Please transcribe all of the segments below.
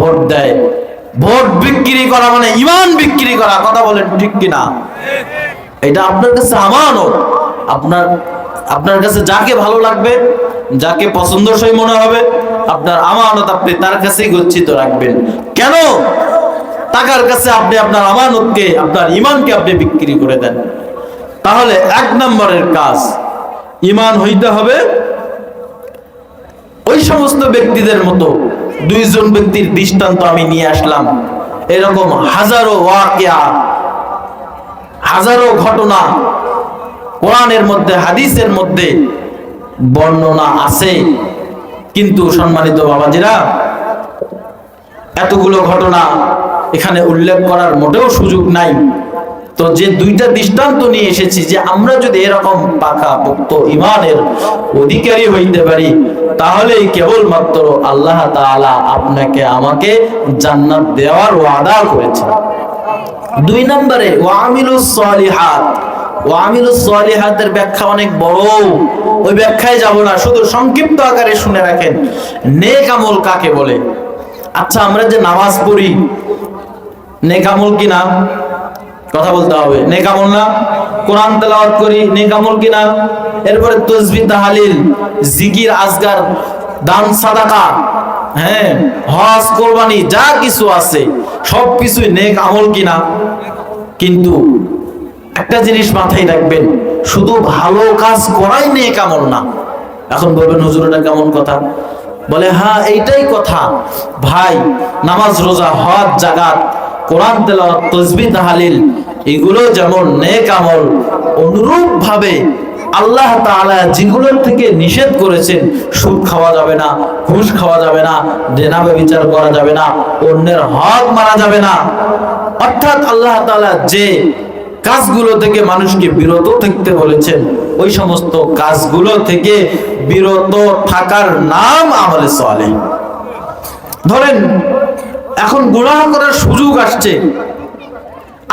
Vote দেয়। Vote বিক্রি করা মানে ঈমান বিক্রি করা, কথা বলেন ঠিক কিনা? এটা আপনার কাছে আমানত। আপনার কাছে যাকে ভালো লাগবে, যাকে পছন্দসই মনে হবে, আপনার আমানত আপনি তার কাছেই গচ্ছিত রাখবেন। কেন? টাকার কাছে আপনি আপনার আমানতকে, আপনার ঈমানকে আপনি বিক্রি করে দেন। তাহলে এক নম্বরের কাজ, ঈমান হইতে হবে ওই সমস্ত ব্যক্তিদের মতো। দুইজন ব্যক্তির দৃষ্টান্ত আমি নিয়ে আসলাম, এরকম হাজারো ওয়াকিয়া, হাজারো ঘটনা কোরআনের মধ্যে, হাদিসের মধ্যে বর্ণনা আছে। কিন্তু সম্মানিত বাবাজিরা, এতগুলো ঘটনা এখানে উল্লেখ করার মোটেও সুযোগ নাই। তো যে দুইটা দৃষ্টান্ত নিয়ে এসেছি, যে আমরা যদি এরকম পাকাপোক্ত ঈমানের অধিকারী হইতে পারি, তাহলেই কেবলমাত্র আল্লাহ তাআলা আপনাকে আমাকে জান্নাত দেওয়ার ওয়াদা করেছেন। দুই নম্বরে ওয়ামিলুস সলিহাত। ওয়ামিলুস সলিহাতের ব্যাখ্যা অনেক বড়, ওই ব্যাখ্যায় যাব না, শুধু সংক্ষিপ্ত আকারে শুনে রাখেন। নেক আমল কাকে বলে? আচ্ছা, আমরা যে নামাজ পড়ি, নেক আমল কি না? কথা বলতে হবে, নেক আমল না? কোরআন তেলাওয়াত করি, নেক আমল কি না? এরপরে তাসবিহ তাহলিল, জিকির আজগার, দান সাদাকা, হ্যাঁ, হজ কোরবানি, যা কিছু আছে সব কিছুই নেক আমল কিনা? কিন্তু একটা জিনিস মাথায় রাখবেন, শুধু ভালো কাজ করাই নেক আমল না। এখন বলবেন, হুজুর এটা কেমন কথা? বলে, হ্যাঁ এইটাই কথা ভাই। নামাজ, রোজা, হজ, জাকাত, কোরআন তেলাওয়াত, তাসবিহ তাহলিল, এগুলো যেমন নেক আমল, অনুরূপ ভাবে আল্লাহ তাআলা যেগুলোর থেকে নিষেধ করেছেন, সুদ খাওয়া যাবে না, ঘুষ খাওয়া যাবে না, জেনা ব্যভিচার করা যাবে না, অন্যের হক মারা যাবে না, অর্থাৎ আল্লাহ তাআলা যে কাজগুলো থেকে মানুষকে বিরত থাকতে বলেছেন, ওই সমস্ত কাজগুলো থেকে বিরত থাকার নাম আমলে সালেহ। ধরেন এখন গুনাহ করার সুযোগ আসছে,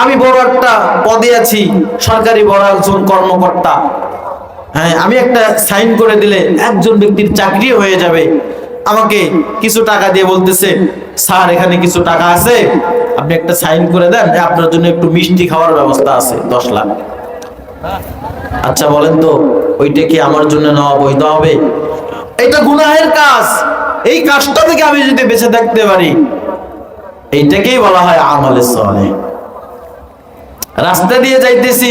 আমি বড় একটা পদে আছি, সরকারি বড় একজন কর্মকর্তা, হ্যাঁ, আমি একটা সাইন করে দিলে একজন ব্যক্তির চাকরি হয়ে যাবে। আমাকে কিছু টাকা দিয়ে বলতেছে, স্যার এখানে কিছু টাকা আছে, আপনি একটা সাইন করে দেন, আপনার জন্য একটু মিষ্টি খাওয়ার ব্যবস্থা আছে, 10 লাখ। আচ্ছা বলেন তো, ওইটা কি আমার জন্য নেওয়া বৈধ হবে? এটা গুনাহের কাজ। এই কাজটা থেকে আমি যদি বেঁচে থাকতে পারি, এইটাকেই বলা হয় আমলে সালেহ। রাস্তা দিয়ে যাইতেছি,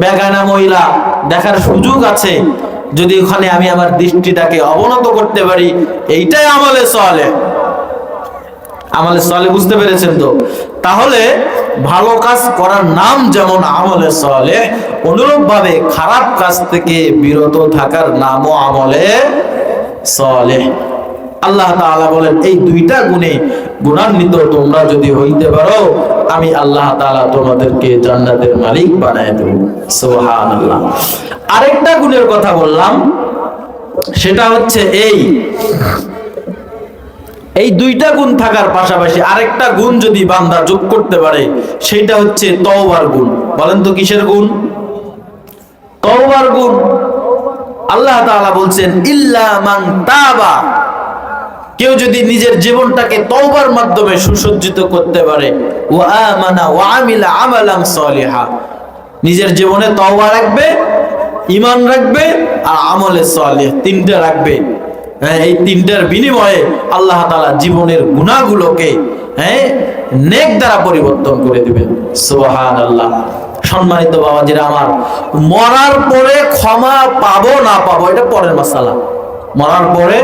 বেগানা মহিলা দেখার সুযোগ আছে, যদি ওখানে আমি আমার দৃষ্টিটাকে অবনত করতে পারি, এইটাই আমলে সালেহ। আমলে সালেহ বুঝতে পেরেছেন তো? তাহলে ভালো কাজ করার নাম যেমন আমলে সালেহ, অনুরূপ ভাবে খারাপ কাজ থেকে বিরত থাকার নামও আমলে সালেহ। আল্লাহ তাআলা বলেন, এই দুইটা গুণে গুণান্বিত তোমরা যদি হইতে পারো, আমি আল্লাহ তাআলা তোমাদেরকে জান্নাতের মালিক বানায় দেব। সুবহানাল্লাহ। আরেকটা গুণের কথা বললাম, সেটা হচ্ছে এই দুইটা গুণ থাকার পাশাপাশি আরেকটা গুণ যদি বান্দা যোগ করতে পারে, সেটা হচ্ছে তওবার গুণ। বলেন তো কিসের গুণ? তওবার গুণ। আল্লাহ তাআলা বলছেন, ইল্লা মান তাবা। কেউ যদি নিজের জীবনটাকে তওবার মাধ্যমে সুসজ্জিত করতে পারে, ওয়া আমানা ওয়া আমিলা আমালান সালিহা, নিজের জীবনে তওবা রাখবে, ঈমান রাখবে আর আমলে সালেহ, তিনটা রাখবে, এই তিনটার বিনিময়ে আল্লাহ তাআলা জীবনের গুনাহগুলোকে নেক দ্বারা পরিবর্তন করে দিবেন। সুবহানাল্লাহ। সম্মানিত বাবাজিরা আমার, মরার পরে ক্ষমা পাবো না পাবো এটা পরের মাসালা। মরার পরে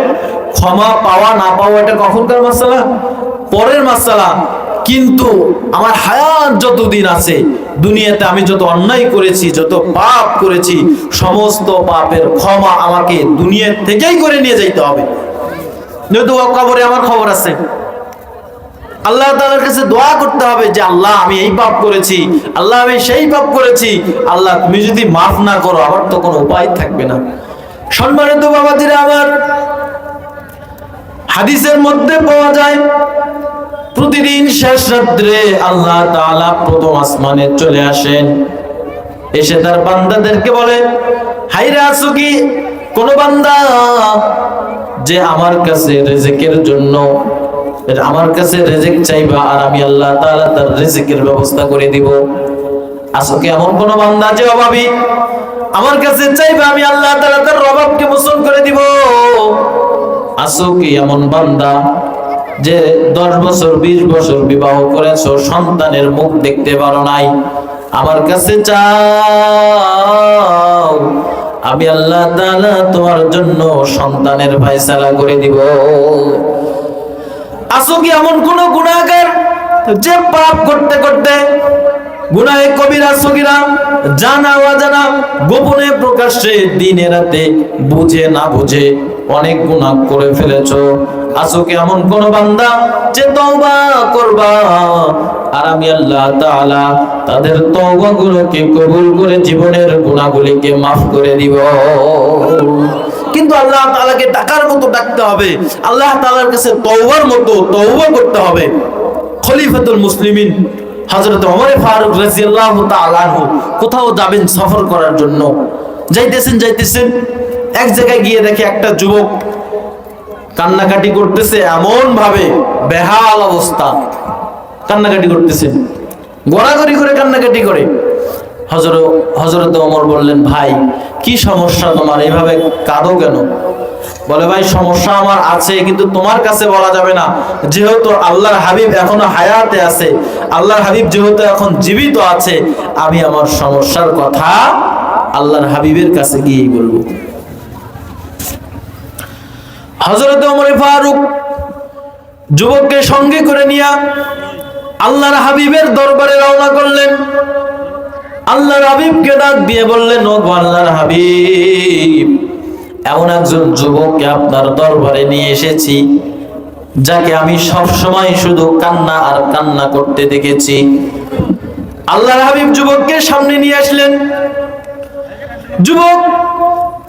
ক্ষমা পাওয়া না পাওয়া এটা কখনকার মাসালা, পরের মাসালা। কিন্তু আমার হায়াত যতদিন আছে, দুনিয়াতে আমি যত অন্যায় করেছি, যত পাপ করেছি, সমস্ত পাপের ক্ষমা আমাকে দুনিয়া থেকেই করে নিয়ে যাইতে হবে। যেহেতু কবরে আমার খবর আছে, আল্লাহ তাআলার কাছে দোয়া করতে হবে যে আল্লাহ আমি এই পাপ করেছি, আল্লাহ আমি সেই পাপ করেছি, আল্লাহ তুমি যদি মাফ না করো আমার তো কোনো উপায় থাকবে না। সম্মানিত বাবাজিরা আমার, হাদিসের মধ্যে পাওয়া যায় প্রতিদিন শেষ রাত্রে আল্লাহ তাআলা প্রথম আসমানে চলে আসেন, এসে তার বান্দাদেরকে বলে, হায়রে আছো কি কোন বান্দা যে আমার কাছে রিজিকের জন্য আমার কাছে রিজিক চাইবা আর আমি আল্লাহ তাআলা তার রিজিকের ব্যবস্থা করে দিব। আজকে এমন কোন বান্দা যে অভাবী, আমার কাছে চাইবা আমি আল্লাহ তাআলা তার অভাবকে মোচন করে দিব। আজকে এমন বান্দা যে 10 বছর 20 বছর বিবাহ করেছো, সন্তানের মুখ দেখতে পারো নাই, আমার কাছে চাও আমি আল্লাহ তাআলা তোমার জন্য সন্তানের ফয়সালা করে দিব। আসো কি এমন কোন গুনাহগার যে পাপ করতে করতে, গুনাহে কবিরা সগীরা, জানা অজানা, গোপনে প্রকাশ্যে, দিনে রাতে, বুঝে না বুঝে অনেক গুনাহ করে ফেলেছো। আসো কি এমন কোন বান্দা যে তওবা করবা আর আমি আল্লাহ তাআলা তাদের তওবাগুলোকে কবুল করে জীবনের গুনাহগুলিকে মাফ করে দিব। কিন্তু আল্লাহ তাআলাকে ডাকার মতো ডাকতে হবে, আল্লাহ তাআলার কাছে তওবার মতো তওবা করতে হবে। খলিফাতুল মুসলিমিন হযরত ওমর ফারুক রাদিয়াল্লাহু তাআলা আনহু কোথাও যাবেন সফর করার জন্য, যাইতেছেন এক জায়গায় গিয়ে দেখে একটা যুবক কান্নাকাটি করতেছে, এমন ভাবে বেহাল অবস্থা, কান্নাকাটি করতেছে, গড়াগড়ি করে কান্নাকাটি করে। হযরত ওমর বললেন, ভাই কি সমস্যা তোমার, এইভাবে কাঁদো কেন? বলে, ভাই সমস্যা আমার আছে, কিন্তু তোমার কাছে বলা যাবে না, যেহেতু আল্লাহর হাবিব এখনো হায়াতে আছে, আল্লাহর হাবিব যেহেতু এখন জীবিত আছে, আমি আমার সমস্যার কথা আল্লাহর হাবিবের কাছে গিয়েই বলবো। হযরত ওমর ফারুক যুবককে সঙ্গে করে নিয়ে আল্লাহর হাবিবের দরবারে রওনা করলেন। আল্লাহর হাবিবকে ডাক দিয়ে বললেন, ও আল্লাহর হাবিব, এমন একজন যুবককে আপনার দরবারে নিয়ে এসেছি যাকে আমি সব সময় শুধু কান্না আর কান্না করতে দেখেছি। আল্লাহর হাবিব যুবককে সামনে নিয়ে আসলেন। যুবক,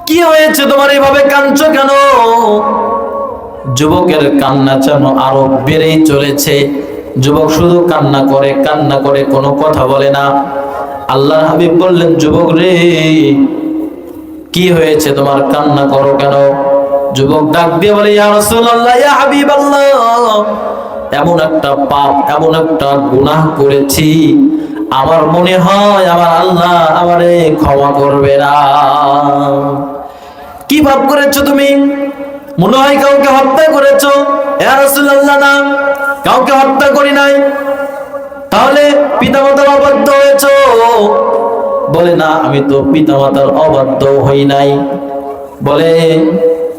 কি হয়েছে তোমার, এইভাবে কাঁদছো কেন? যুবকের কান্না যেন আরো বেড়েই চলেছে। যুবক শুধু কান্না করে কোনো কথা বলে না। আল্লাহর হাবিব বললেন, যুবক রে, কি হয়েছে তোমার, কান্না করো কেন? যুবক ডাক দিয়ে বলে, ইয়া রাসূলুল্লাহ, ইয়া হাবিবাল্লাহ, এমন একটা পাপ, এমন একটা গুনাহ করেছি, আমার মনে হয় আমার আল্লাহ আমারে ক্ষমা করবে না। কি পাপ করেছো তুমি? মনে হয় কাউকে হত্যা করেছো। ইয়া রাসূলুল্লাহ, না, কাউকে হত্যা করি নাই। তাহলে পিতামাতার অবাধ্য হয়েছো? বলে, না, আমি তো পিতামাতার অবাধ্য হই নাই। বলে,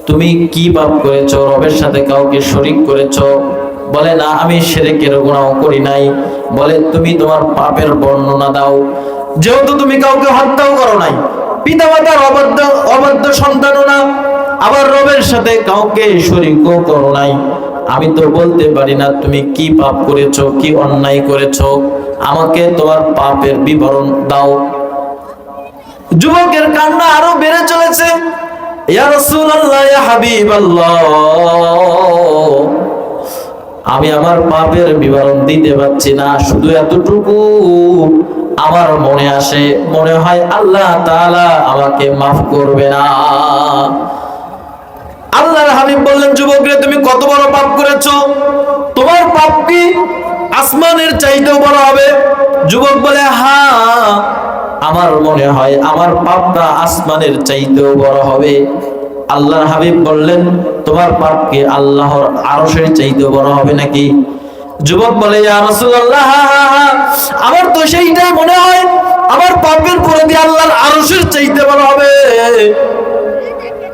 তুমি কি পাপ করেছো? রবের সাথে কাউকে শরীক করেছো? বলে, না, আমি শিরকের গুনাহ করি নাই। বলে, তুমি তোমার পাপের বর্ণনা দাও। যেহেতু তুমি কাউকে হত্যাও করো নাই, পিতামাতার অবাধ্য সন্তানও না, আবার রবের সাথে কাউকে শরীকও করো নাই, আমি তো বলতে পারি না তুমি কি পাপ করেছো, কি অন্যায় করেছো। আমাকে তোমার পাপের বিবরণ দাও। যুবকের কান্না আরো বেড়ে চলেছে। ইয়া রাসূলুল্লাহ, ইয়া হাবিবাল্লাহ, আমি আমার পাপের বিবরণ দিতে পারছি না, শুধু এতটুকু আমার মনে আসে, মনে হয় আল্লাহ তাআলা আমাকে মাফ করবে না। আল্লাহর হাবিব বললেন, যুবকরে, তুমি কত বড় পাপ করেছো? তোমার পাপ কি আসমানের চাইতেও বড় হবে? যুবক বলে, হ্যাঁ, আমার মনে হয় আমার পাপটা আসমানের চাইতেও বড় হবে। আল্লাহর হাবিব বললেন, তোমার পাপ কি আল্লাহর আরশের চাইতেও বড় হবে নাকি? যুবক বলে, ইয়া রাসূলুল্লাহ, আমার তো সেইটাই মনে হয়, আমার পাপের পরিধি আল্লাহর আরশের চাইতে বড় হবে।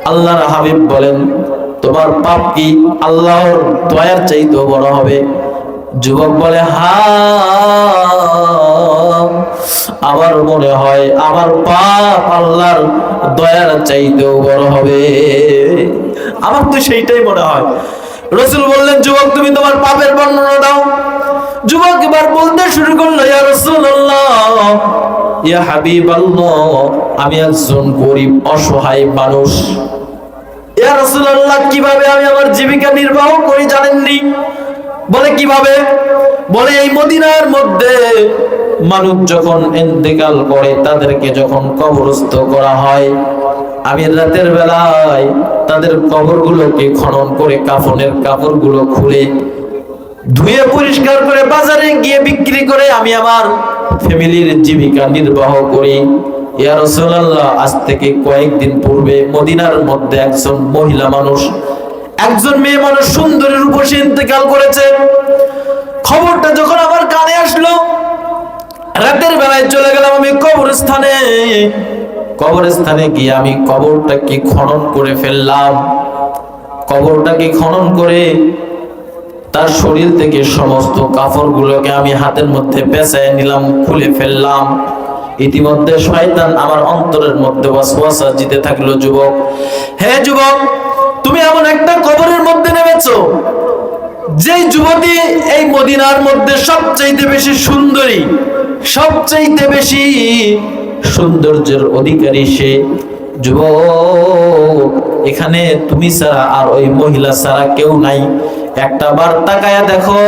আল্লাহর হাবিব বলেন, তোমার পাপ কি আল্লাহর দয়ার চাইতেও বড় হবে? যুবক বলে, হ্যাঁ, আমার মনে হয় আমার পাপ আল্লাহর দয়ার চাইতেও বড় হবে। আমার তো সেইটাই মনে হয়। রাসূল বললেন, যুবক, তুমি তোমার পাপের বর্ণনা দাও। যুবক এবার বলতে শুরু করলো, ইয়া রাসূলুল্লাহ, ইয়া হাবিবাল্লাহ, আমি একজন গরিব অসহায় মানুষ। ইয়া রাসূলুল্লাহ, কিভাবে আমি আমার জীবিকা নির্বাহ করি জানেননি? বলে, কিভাবে? বলে, এই মদিনার মধ্যে মানুষ যখন ইন্তেকাল করে, তাদেরকে যখন কবরস্থ করা হয়, আমি রাতের বেলায় তাদের কবরগুলোকে খনন করে কাফনের কাপড়গুলো খুলে ধুয়ে পরিষ্কার করে বাজারে গিয়ে বিক্রি করে আমি আমার ফ্যামিলির জীবিকা নির্বাহ করি। ইয়া রাসূলুল্লাহ, আজ থেকে কয়েকদিন পূর্বে মদিনার মধ্যে একজন মহিলা মানুষ, একজন মেয়ে মানুষ সুন্দরী রূপসী ইন্তেকাল করেছে। খবরটা যখন আমার কানে আসলো, রাতের বেলায় চলে গেলাম আমি কবরস্থানে গিয়ে আমি কবরটাকে খনন করে ফেললাম। কবরটাকে খনন করে তার শরীর থেকে সমস্ত কাপড়গুলোকে আমি হাতের মধ্যে পেঁচায় নিলাম, খুলে ফেললাম। ইতিমধ্যে শয়তান আমার অন্তরের মধ্যে ওয়াসওয়াসা দিতে থাকলো, যুবক, হে যুবক, তুমি এমন একটা কবরের মধ্যে নেমেছো যেই যুবতী এই মদিনার মধ্যে সবচেয়ে বেশি সুন্দরী, সবচেয়ে বেশি সৌন্দর্যের অধিকারী সে। যুবক, এখানে তুমি ছাড়া আর ওই মহিলা ছাড়া কেউ নাই। একটা বার তাকায়া দেখো,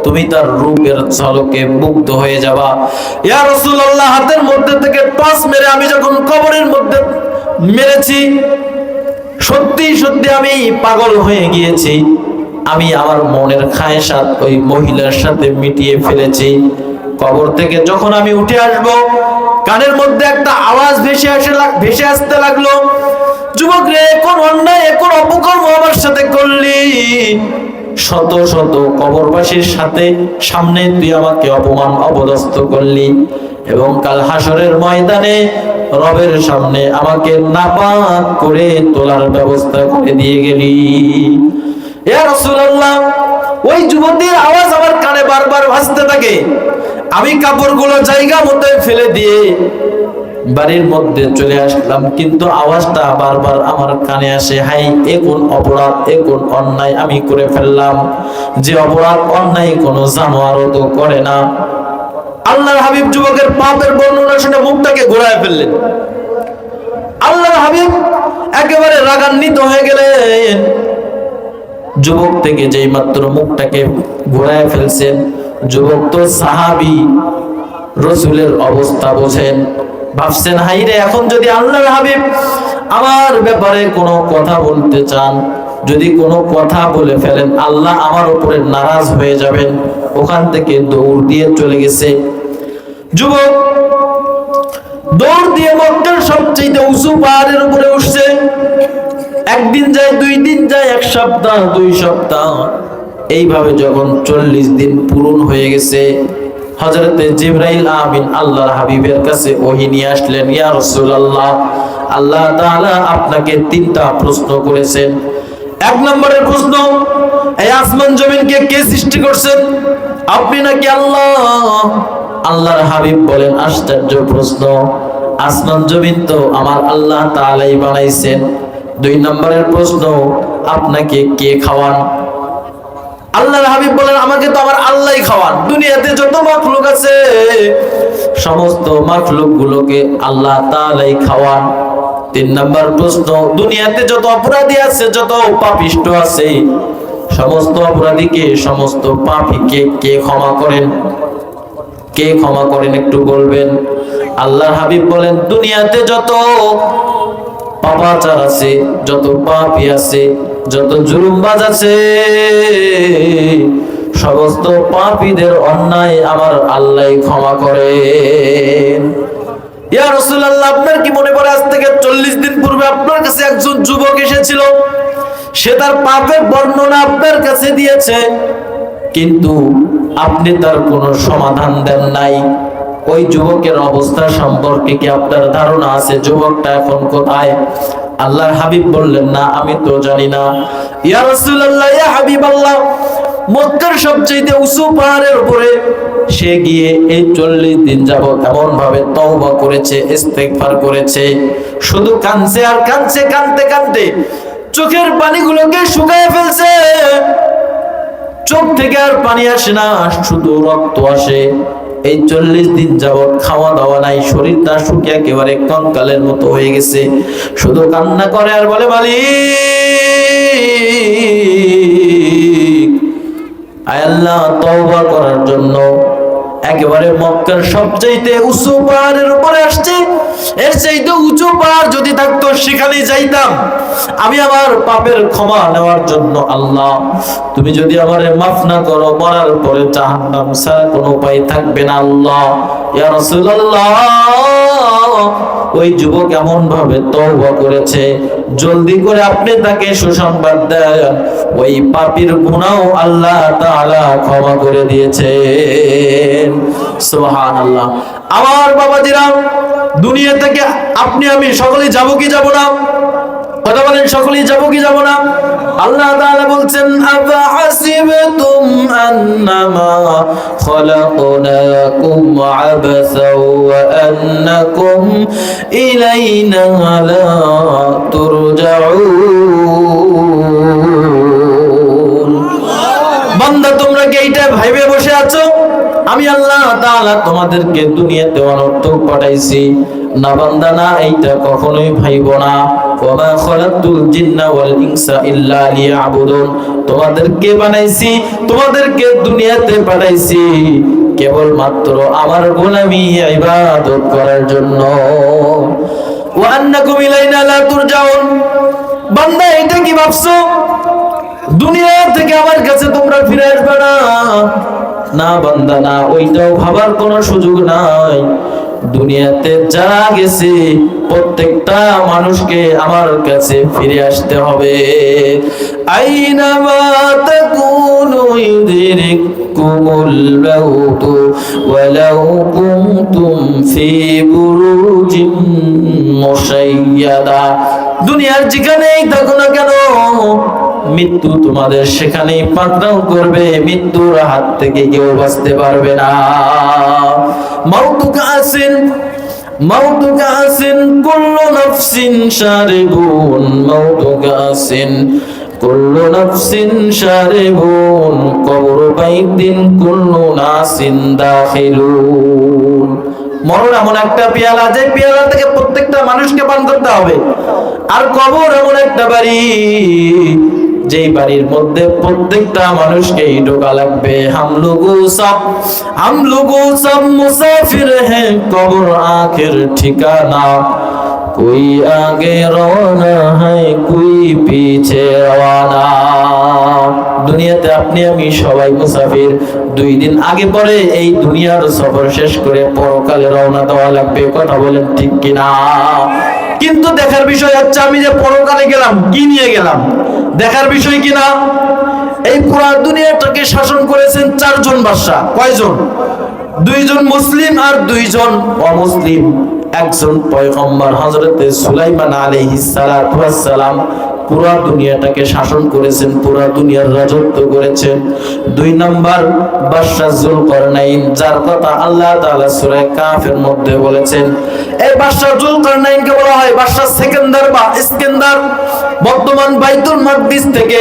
তুমি তার রূপের ঝলকে মুগ্ধ হয়ে যাবা। ইয়া রাসূলুল্লাহ, হাতের মধ্যে থেকে টস মেরে আমি যখন কবরের মধ্যে মেরেছি, সত্যি সত্যি আমি পাগল হয়ে গিয়েছি। আমি আমার মনের খায়েশাত ওই মহিলার সাথে মিটিয়ে ফেলেছি। কবর থেকে যখন আমি উঠে আসব, কানের মধ্যে একটা আওয়াজ ভেসে আসতে লাগলো, যুবক রে, কোন অন্যায়, কোন অপকর্ম আমার সাথে করলি? শত শত কবরবাসীর সামনে তুই আমাকে অপমান অপদস্থ করলি এবং কাল হাসরের ময়দানে রবের সামনে আমাকে নাপাক করে তোলার ব্যবস্থা করে দিয়ে গেলি। ইয়া রাসূলুল্লাহ, ওই যুবতীর আওয়াজ আমার কানে বারবার ভাসতে থাকে। আমি কাপড়গুলো জায়গা মতো ফেলে দিয়ে বাড়ির মধ্যে চলে আসলাম, কিন্তু আওয়াজটা বারবার আমার কানে আসে, হাই, এ কোন অপরাধ, এ কোন অন্যায় আমি করে ফেললাম, যে অপরাধ অন্যায় কোন জানোয়ারও তো করে না। আল্লাহর হাবিব যুবকের পাপের বর্ণনা শুনে মুখটাকে ঘোরায় ফেললেন। আল্লাহর হাবিব একেবারে রাগান্বিত হয়ে গেলেন। যুবক থেকে যেই মাত্র মুখটাকে ঘোরায় ফেলছেন, যুবক তো সাহাবী, রাসূলের অবস্থা বোঝেন, ভাবছেন, হাইরে, এখন যদি আল্লাহর হাবিব আমার ব্যাপারে কোনো কথা বলতে চান, যদি কোনো কথা বলে ফেলেন, আল্লাহ আমার উপরে নারাজ হয়ে যাবেন। ওখান থেকে দৌড় দিয়ে চলে গেছে। যুবক দৌড় দিয়ে মক্কার সবচেয়ে উঁচু পাহাড়ের উপরে উঠছে। একদিন যায়, 2 দিন যায়, 1 সপ্তাহ, 2 সপ্তাহ, এইভাবে যখন 40 দিন পূরণ হয়ে গেছে, হযরতে জিবরাইল আমিন আল্লাহর হাবিবের কাছে ওহী নিয়ে আসলেন। ইয়া রাসূলুল্লাহ, আল্লাহ তাআলা আপনাকে 3টা প্রশ্ন করেছেন। 1 নম্বরের প্রশ্ন, এই আসমান জমিনকে কে সৃষ্টি করছেন? আপনি নাকি আল্লাহ? আল্লাহর হাবিব বলেন, আশ্চর্য প্রশ্ন, আসমান জমিন তো আমার আল্লাহ তাআলাই বানাইছেন। 2 নম্বরের প্রশ্ন, আপনাকে কে খাওয়ান? আল্লাহর হাবিব বলেন, আমাকে তো আমার আল্লাহই খাওয়ান। দুনিয়াতে যত মাখলুক আছে সমস্ত মাখলুক গুলোকে আল্লাহ তাআলাই খাওয়ান। 3 নম্বর প্রশ্ন, দুনিয়াতে যত অপরাধী আছে, যত পাপিষ্ট আছে, সমস্ত অপরাধীকে, সমস্ত পাপীকে কে ক্ষমা করেন? কে ক্ষমা করেন একটু বলবেন? আল্লাহর হাবিব বলেন, দুনিয়াতে যত পাপাচার আছে, যত পাপী আছে, যত জুলুমবাজ আছে, সমস্ত পাপীদের অন্যায় আমার আল্লাহ ক্ষমা করেন। ইয়া রাসূলুল্লাহ, আপনার কি মনে পড়ে আজ থেকে 40 দিন পূর্বে আপনার কাছে একজন যুবক এসেছিল, সে তার পাপের বর্ণনা আপনার কাছে দিয়েছে, কিন্তু আপনি তার কোনো সমাধান দেন নাই। ওই যুবকের অবস্থা সম্পর্কে কি আপনার ধারণা আছে? যুবকটা এখন কোথায়? আল্লাহর হাবিব বললেন, না, আমি তো জানি না। ইয়া রাসূলুল্লাহ, ইয়া হাবিবাল্লাহ, মক্কার সবচেয়ে উঁচু পাহাড়ের উপরে সে গিয়ে এই 40 দিন যাবত এমন ভাবে তওবা করেছে, ইস্তেগফার করেছে, শুধু কাঁদছে আর কাঁদছে, কাঁদতে কাঁদতে চোখের পানিগুলোকে শুকায় ফেলছে। চোখ থেকে আর পানি আসে না, শুধু রক্ত আসে। এই 40 দিন যাবত খাওয়া দাওয়া নাই, শরীরটা শুকিয়ে একেবারে কঙ্কালের মতো হয়ে গেছে, শুধু কান্না করে আর বলে, মালিক, আয় আল্লাহ, তওবা করার জন্য একেবারে মক্কার সবচেয়ে উঁচু পাহাড়ের উপরে আসছে, এর চাইতে উঁচু পাহাড় যদি থাকতো সেখানে যাইতাম আমি আমার পাপের ক্ষমা নেওয়ার জন্য। আল্লাহ তুমি যদি আমারে মাফ না করো, মরার পরে জাহান্নাম ছাড়া কোনো উপায় থাকবে না। আল্লাহ ইয়া রাসূলুল্লাহ, ওই যুবক এমন ভাবে তওবা করেছে, জলদি করে আপনি তাকে সুসংবাদ দেন ওই পাপীর গুনাহ আল্লাহ তাআলা ক্ষমা করে দিয়েছেন। সুবহানাল্লাহ। আমার বাবাজিরা, দুনিয়া থেকে আপনি আমি সকলেই যাব কি যাব না? কথা বলেন, সকলেই যাব কি যাব না? আল্লাহ তাআলা বলছেন, আফা হাসিবতুম আন্নামা খলাকনাকুম আবাসা ওয়া আন্নাকুম ইলাইনা লা তুরজাউন। বান্দা, তোমরা কি এইটা ভাইবে বসে আছো আমি আল্লাহ তাআলা তোমাদেরকে দুনিয়াতে অনর্থক পাঠাইছি? না বান্দা, না, এইটা কখনোই ভাইবো না। ওয়া খালাকতুল জিন্না ওয়াল ইনসা ইল্লা লিয়াবুদুন। তোমাদেরকে বানাইছি, তোমাদেরকে দুনিয়াতে পাঠাইছি কেবল মাত্র আমার গোলামি ইবাদত করার জন্য। ওয়া আন্নাকুম ইলাইনা লা তুরজাউন। বান্দা, এটা কি ভাবছো দুনিয়া থেকে আমার কাছে তোমরা ফিরে আসবে না? না বান্দা, না, ওইটাও ভাবার কোনো সুযোগ নাই। দুনিয়াতে যারা গেছে প্রত্যেকটা মানুষকে আমার কাছে ফিরে আসতে হবে। আইনামা তাকুনু ইউদরিকুমুল মাউত ওয়ালাউ কুনতুম ফি বুরুজিন মুশাইয়াদা। দুনিয়ার যেখানেই থাকো না কেন, মৃত্যু তোমাদের সেখানেই পাকড়াও করবে, মৃত্যুর হাত থেকে কেউ বাঁচতে পারবে না। মাউতুকা আসিন, মাউতুকা আসিন, কুল্লু নাফসিন শারিবুন। মাউতুকা আসিন, কুল্লু নাফসিন শারিবুন, কবর বাইদিন কুল্লু নাসিন দাখিলুন। মরণ এমন একটা পেয়ালা, যে পেয়ালা থেকে প্রত্যেকটা মানুষকে পান করতে হবে। আর কবর এমন একটা বাড়ি, যেই বাড়ির মধ্যে প্রত্যেকটা মানুষকে ঢোকা লাগবে। হাম লোগো সব মুসাফির হ্যাঁ, কবর আখের ঠিকানা। কোই আগে রওনা হ্যায়, কোই পিছে রওনা। দুনিয়াতে আপনি আমি সবাই মুসাফির। 2 দিন আগে পরে এই দুনিয়ার সফর শেষ করে পরকালে রওনা দেওয়া লাগবে। কথা বলেন ঠিক কিনা? কিন্তু দেখার বিষয় হচ্ছে, আমি যে পরকালে গেলাম কি নিয়ে গেলাম, দেখার বিষয় কিনা। এই পুরো দুনিয়াটাকে শাসন করেছেন 4 জন বাদশা। কয়জন? 2 জন মুসলিম আর 2 জন অমুসলিম। একজন পয়গম্বর হযরতে সুলাইমান আলাইহিস সালাতু ওয়াস সালাম পুরো দুনিয়াটাকে শাসন করেছেন, পুরো দুনিয়ার রাজত্ব করেছেন। 2 নাম্বার বাদশা যুলকারনাইন, যার কথা আল্লাহ তাআলা সূরা কাফের মধ্যে বলেছেন। এই বাদশা যুলকারনাইনকে বলা হয় বাদশা সেকেন্দার বা ইস্কেন্দার। বর্তমান বাইতুল মাকদিস থেকে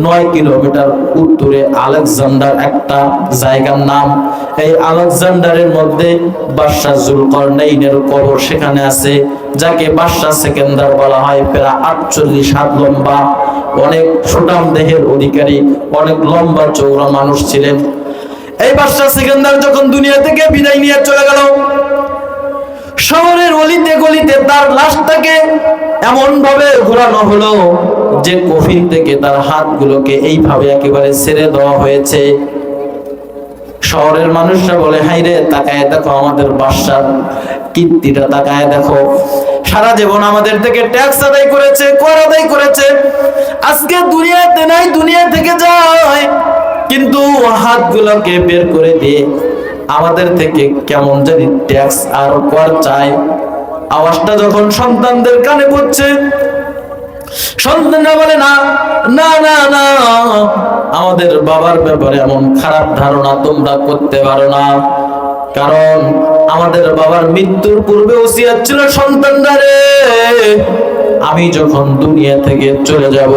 9 কিলোমিটার উত্তরে আলেকজান্ডার একটা জায়গার নাম। এই আলেকজান্ডারের মধ্যে বাদশা যুলকারনাইনের কবর সেখানে আছে, যাকে বাদশা সেকেন্দার বলা হয়। প্রায় 48 হাত লম্বা, অনেক সুঠাম দেহের অধিকারী, অনেক লম্বা চওড়া মানুষ ছিলেন। এই বাদশা সেকেন্দার যখন দুনিয়া থেকে বিদায় নিয়ে চলে গেল, শহরের অলিতে গলিতে তার লাশটাকে এমন ভাবে ঘোরানো হলো যে কফিন থেকে তার হাতগুলোকে এইভাবে একেবারে ছেড়ে দেওয়া হয়েছে। শহরের মানুষরা বলে, হাইরে তাকায় দেখো আমাদের বাদশার কীর্তিটা, তাকায় দেখো, সারা জীবন আমাদের থেকে ট্যাক্স আদায় করেছে, কর আদায় করেছে, আজকে দুনিয়াতে নাই, দুনিয়া থেকে যায়, কিন্তু হাতগুলোকে বের করে দিয়ে আমাদের থেকে কেমন জানি ট্যাক্স আর কর চায়। আওয়াজটা যখন সন্তানদের কানে পড়ছে, সন্তানরা বলে, না না না না, আমাদের বাবার ব্যাপারে এমন খারাপ ধারণা তোমরা করতে পারো না, কারণ আমাদের বাবার মৃত্যুর পূর্বে ওসিয়ত ছিল, সন্তানরা রে, আমি যখন দুনিয়া থেকে চলে যাব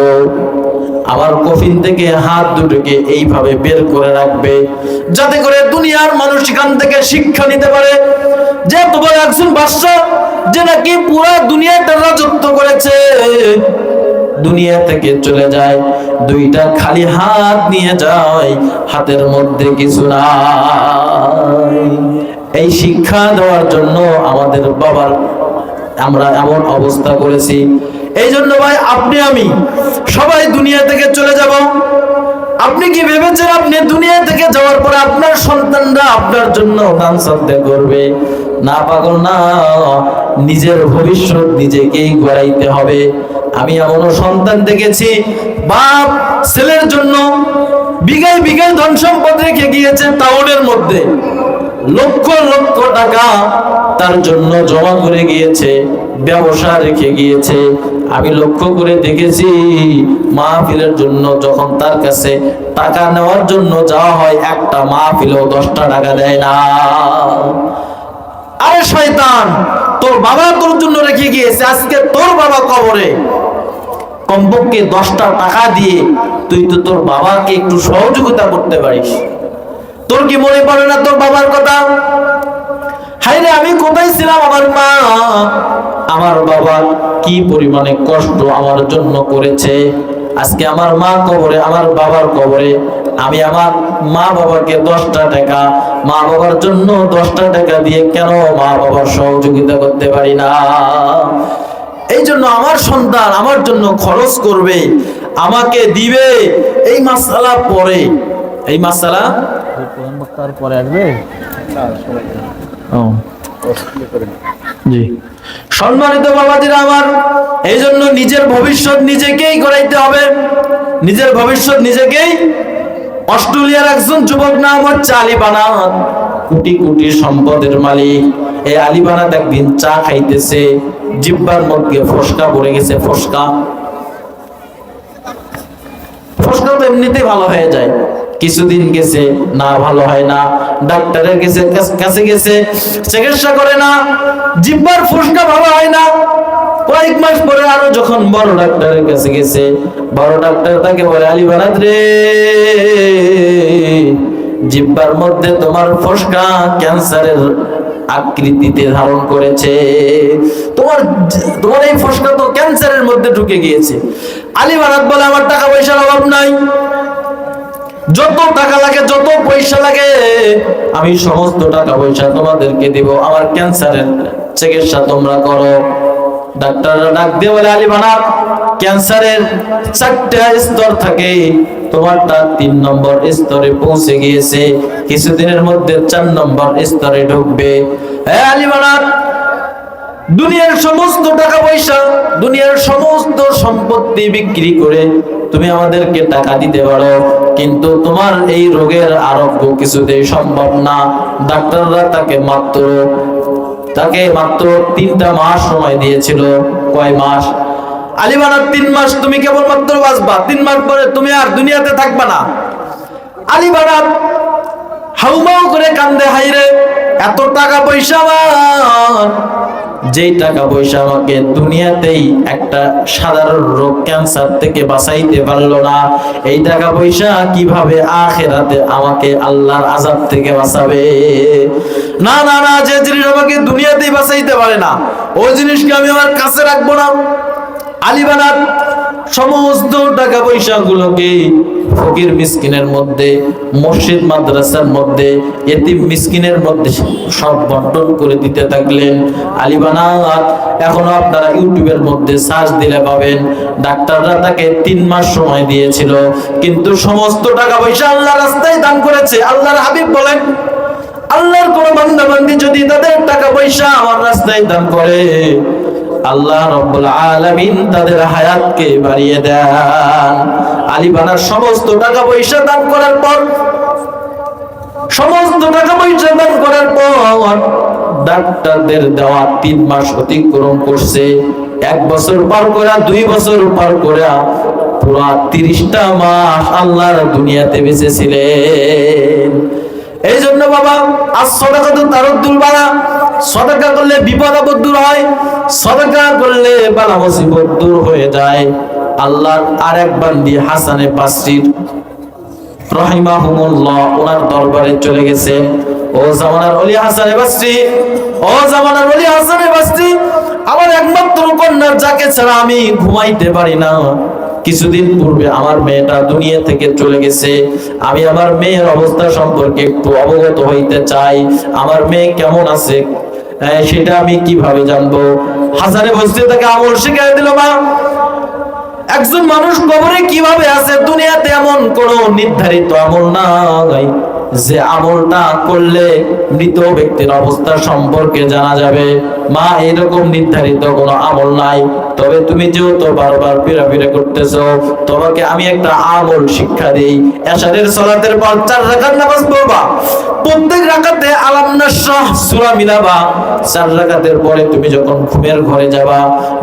আমার কফিন থেকে হাত দুটোকে এইভাবে বের করে রাখবে, যাতে করে দুনিয়ার মানুষ এখান থেকে শিক্ষা নিতে পারে যে তোমার একজন বাদশা যে নাকি পুরো দুনিয়াটা রাজত্ব করেছে, দুনিয়া থেকে চলে যায়, 2টা খালি হাত নিয়ে যায়, হাতের মধ্যে কিছু নাই। এই শিক্ষা দেওয়ার জন্য আমাদের বাবার আমরা এমন অবস্থা করেছি। এই জন্য ভাই আপনি আমি সবাই দুনিয়া থেকে চলে যাব। আপনি কি ভেবেছেন আপনি দুনিয়া থেকে যাওয়ার পরে আপনার সন্তানরা আপনার জন্য দান সদকা করবে? না পাগল না, নিজের ভবিষ্যৎ নিজেকেই গড়াইতে হবে। আমি এমনও সন্তান দেখেছি বাপ ছেলের জন্য বিঘায় বিঘায় ধন সম্পদ রেখে গিয়েছে, টাউনের মধ্যে লক্ষ লক্ষ টাকা তার জন্য জমা করে গিয়েছে, ব্যবসা রেখে গিয়েছে। আমি লক্ষ্য করে দেখেছি মাহফিলের জন্য যখন তার কাছে টাকা নেওয়ার জন্য যাওয়া হয়, একটা মাহফিলেও 10টা টাকা দেয় না। আরে শয়তান, তোর বাবা তোর জন্য রেখে গিয়েছে, আজকে তোর বাবা কবরে, কমপক্ষে 10টা টাকা দিয়ে তুই তো তোর বাবাকে একটু সহযোগিতা করতে পারিস। তোর কি মনে পড়ে না তোর বাবার কথা? হায়রে আমি কোথায় ছিলাম, আমার বাবা কি পরিমাণে কষ্ট আমার জন্য করেছে। আজকে আমার মা কবরে, আমার বাবার কবরে, আমি আমার মা বাবাকে 10টা টাকা, মা বাবার জন্য 10টা টাকা দিয়ে কেন মা বাবার সহযোগিতা করতে পারি না? এই জন্য আমার সন্তান আমার জন্য খরচ করবে, আমাকে দিবে, এই মাসালা পরে, এই মাসালা পরে আসবে। জি সম্মানিত বাবাজিরা আমার, এই জন্য নিজের ভবিষ্যৎ নিজেকেই গড়াইতে হবে, নিজের ভবিষ্যৎ নিজেকেই। অস্ট্রেলিয়ার একজন যুবক নাম হচ্ছে আলী বানাত, কোটি কোটি সম্পদের মালিক। এই আলী বানাত একদিন চা খাইতেছে, জিহ্বার মধ্যে ফসকা পড়ে গেছে। ফসকা তো এমনিতেই ভালো হয়ে যায়, কিছুদিন গেছে না ভালো হয় না, ডাক্তারের কাছে গেছে, চিকিৎসা করে না, জিহ্বার ফসকা ভালো হয় না। কয়েক মাস পরে আরো যখন বড় ডাক্তারের কাছে গেছে, বড় ডাক্তার তাকে বলে, আলী বানাত রে, জিহ্বার মধ্যে তোমার ফসকা ক্যান্সারের আকৃতিতে ধারণ করেছে, তোমার এই ফসকা তো ক্যান্সারের মধ্যে ঢুকে গিয়েছে। আলী বানাত বলে, আমার টাকা পয়সার অভাব নাই, যত টাকা লাগে, যত পয়সা লাগে, আমি সমস্ত টাকা পয়সা তোমাদেরকে দেব, আমার ক্যান্সারের চিকিৎসা তোমরা করো। ডাক্তাররা ডাক দিয়ে বলে, আলী বানাত, ক্যান্সারের 4টা স্তর থাকে, তোমারটা 3 নম্বর স্তরে পৌঁছে গিয়েছে, কিছুদিনের মধ্যে 4 নম্বর স্তরে ঢুকবে। হ্যাঁ আলী বানাত, দুনিয়ার সমস্ত টাকা পয়সা, দুনিয়ার সমস্ত সম্পত্তি বিক্রি করে তুমি আমাদেরকে টাকা দিতে পারো, কিন্তু তোমার এই রোগের আরোগ্য কিছুতেই সম্ভব না। ডাক্তাররা তাকে মাত্র 3টা মাস সময় দিয়েছিল। কয় মাস? আলী বানাত, 3 মাস তুমি কেবলমাত্র বাঁচবা, 3 মাস পরে তুমি আর দুনিয়াতে থাকবা না। আলী বানাত হাউমাউ করে কান্দে, হাইরে এত টাকা পয়সা আমার, যেই টাকা পয়সা আমাকে দুনিয়াতেই একটা সাধারণ রোগ ক্যান্সার থেকে বাঁচাইতে পারলো না, এই টাকা পয়সা কিভাবে আখিরাতে আমাকে আল্লাহর আযাব থেকে বাঁচাবে? না না না, যে জিনিস আমাকে দুনিয়াতেই বাঁচাইতে পারে না, ওই জিনিসকে আমি আমার কাছে রাখবো না। আলী বানাত সমস্ত টাকা পয়সা গুলোকে ফকির মিসকিনের মধ্যে, মসজিদ মাদ্রাসার মধ্যে, এতিম মিসকিনের মধ্যে সব বন্টন করে দিতে থাকলেন। আলী বানাত এখনো আপনারা ইউটিউবের মধ্যে সার্চ দিলে পাবেন, ডাক্তাররা তাকে 3 মাস সময় দিয়েছিল, কিন্তু সমস্ত টাকা পয়সা আল্লাহর রাস্তায় দান করেছে। আল্লাহর হাবিব বলেন, আল্লাহর কোন বান্দা বান্দি যদি তাদের টাকা পয়সা আমার রাস্তায় দান করে, আল্লাহ রাব্বুল আলামিন তাদের হায়াতকে বাড়িয়ে দেন। আলী বানার সমস্ত টাকা পয়সা দান করার পর, ডাক্তারদের দেওয়া 3 মাস অতিক্রম করছে, 1 বছর পার করে, 2 বছর পার করে, পুরা 30টা মাস আল্লাহর দুনিয়াতে বেঁচে ছিলেন। এই জন্য বাবা, as-সাদাকাতু তারুদ্দুল বালা, সাদাকা করলে বিপদ আপদ দূর হয়, সাদাকা করলে বালা মুসিবত দূর হয়ে যায়। আল্লাহর আরেক বান্দি হাসানে বাসরী রাহিমাহুমুল্লাহ ওনার দরবারে চলে গেছে, ও জামানার ওলি হাসানে বাসরী, ও জামানার ওলি হাসানে বাসরী, আমার একমাত্র কন্যা যাকে ছাড়া আমি ঘুমাইতে পারি না, কিছুদিন পূর্বে আমার মেয়েটা দুনিয়া থেকে চলে গেছে, আমি আমার মেয়ের অবস্থা সম্পর্কে একটু অবগত হইতে চাই, আমার মেয়ে কেমন আছে সেটা আমি কিভাবে জানবো? হাসানে বসরি তাকে আমল শিখিয়ে দিল। মা, একজন মানুষ কবরে কিভাবে আছে, দুনিয়াতে এমন কোন নির্ধারিত আমল নাই যে আমলটা করলে মৃত ব্যক্তির অবস্থা সম্পর্কে জানা যাবে। মা, এরকম নির্ধারিত কোনো আমল নাই। তবে তুমি যেহেতু বারবার পিরাপিরা করতেছো, তোমাকে আমি একটা আমল শিক্ষা দেই। এশারের সালাতের পর 4 রাকাত নামাজ পড়বা, প্রত্যেক রাকাতে আলাম নাশরাহ সূরা মিলাবা। 4 রাকাতের পরে তুমি যখন ঘুমের ঘরে যাবা,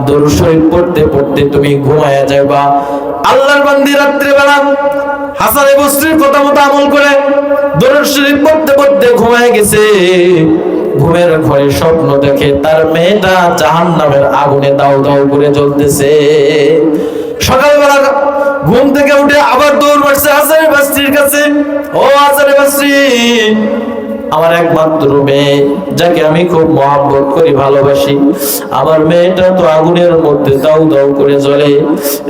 দরুদ শরীফ পড়তে পড়তে তুমি ঘুমায়া যাবা। আল্লাহর বান্দি রাত্রে বেলা হাসান বসরির কথা মতো আমল করে দরুদ শরীফ পড়তে পড়তে ঘুমায় গেছে। ঘুমের ঘরে স্বপ্ন দেখে তার মেয়েটা জাহান্নামের আগুনে দাউ দাউ করে জ্বলতেছে। সকালবেলা ঘুম থেকে উঠে আবার দৌড় মারছে হাসান বসরির কাছে। ও হাসান বসরি, আমার একমাত্র মেয়ে, যাকে আমি খুব মহব্বত করি, ভালোবাসি, আমার মেয়েটা তো আগুনের মধ্যে দাউ দাউ করে জ্বলে।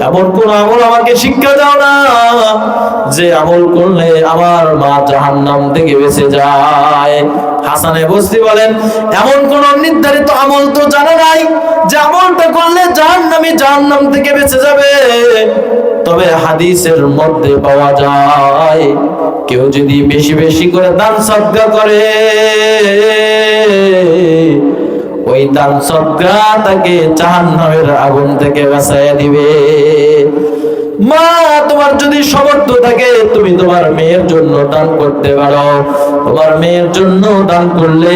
এমন কোন আমল আমাকে শিক্ষা দাও না যে আমল করলে আমার মা জাহান্নাম থেকে বেঁচে যায়। হাসানে বসরি বলেন, এমন কোন নির্ধারিত আমল তো জানা নাই যে আমলটা করলে জাহান্নাম থেকে বেঁচে যাবে। তবে হাদিসের মধ্যে পাওয়া যায়, কেউ যদি বেশি বেশি করে দান সদকা করে, ওই দান সদকা তাকে জাহান্নামের আগুন থেকে বাঁচাইয়া দিবে। মা, তোমার যদি সামর্থ্য থাকে তুমি তোমার মেয়ের জন্য দান করতে পারো। তোমার মেয়ের জন্য দান করলে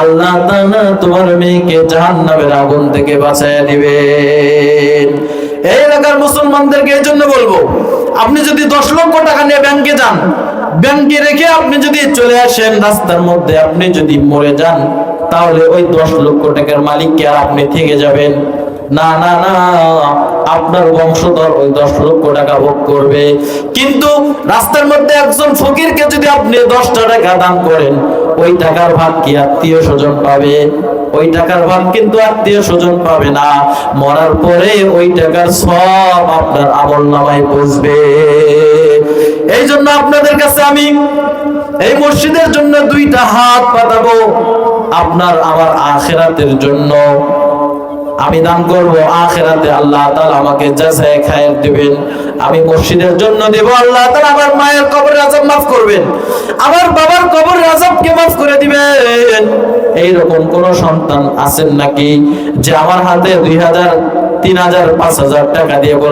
আল্লাহ তাআলা তোমার মেয়েকে জাহান্নামের আগুন থেকে বাঁচাইয়া দিবে। এই এলাকার মুসলমানদেরকে এই জন্য বলবো, আপনি যদি 10 লক্ষ টাকা নিয়ে ব্যাংকে যান, ব্যাংকে রেখে আপনি যদি চলে আসেন, রাস্তার মধ্যে আপনি যদি মরে যান, তাহলে ওই 10 লক্ষ টাকার মালিক কে আর আপনি থেকে যাবেন? না না না, আপনার বংশধর ওই 10 লক্ষ টাকা ভোগ করবে। কিন্তু রাস্তার মধ্যে একজন ফকিরকে যদি আপনি 10টা টাকা দান করেন, ওই টাকার ভাগ কি আত্মীয় স্বজন পাবে? ওই টাকার ভাগ কিন্তু আত্মীয় স্বজন পাবে না। মরার পরে ওই টাকার সব আপনার আমলনামায় পৌঁছবে। এই জন্য আপনাদের কাছে আমি এই মসজিদের জন্য 2টা হাত পাতাবো, আপনার আমার আখিরাতের জন্য আমি দান করব। আখিরাতে আল্লাহ তাআলা আমাকে জাযায়ে খায়ের দিবেন। আমি মসজিদের জন্য দেব, আল্লাহ তাআলা আমার মায়ের কবরের আযাব মাফ করবেন, আমার বাবার কবরের আযাবকে মাফ করে দিবেন। এইরকম কোন সন্তান আছেন নাকি যে আমার হাতে 2000, 3000, 5000 টাকা দিয়ে বলবে